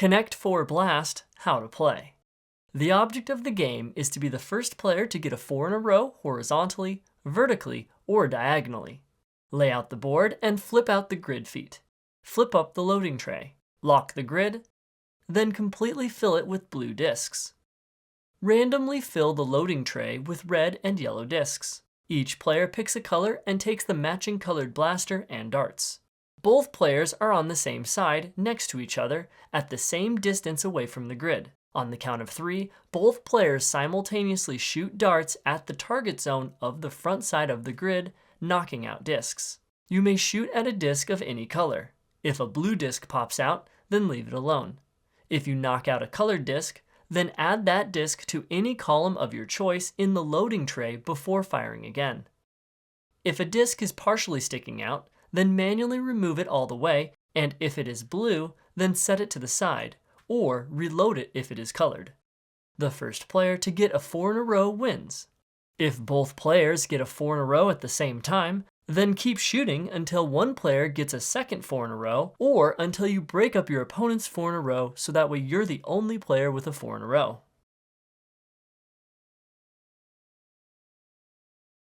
Connect 4 Blast, how to play. The object of the game is to be the first player to get a 4 in a row horizontally, vertically, or diagonally. Lay out the board and flip out the grid feet. Flip up the loading tray. Lock the grid, then completely fill it with blue discs. Randomly fill the loading tray with red and yellow discs. Each player picks a color and takes the matching colored blaster and darts. Both players are on the same side, next to each other, at the same distance away from the grid. On the count of 3, both players simultaneously shoot darts at the target zone of the front side of the grid, knocking out discs. You may shoot at a disc of any color. If a blue disc pops out, then leave it alone. If you knock out a colored disc, then add that disc to any column of your choice in the loading tray before firing again. If a disc is partially sticking out, then manually remove it all the way, and if it is blue, then set it to the side, or reload it if it is colored. The first player to get a 4 in a row wins. If both players get a 4 in a row at the same time, then keep shooting until one player gets a second 4 in a row, or until you break up your opponent's 4 in a row so that way you're the only player with a 4 in a row.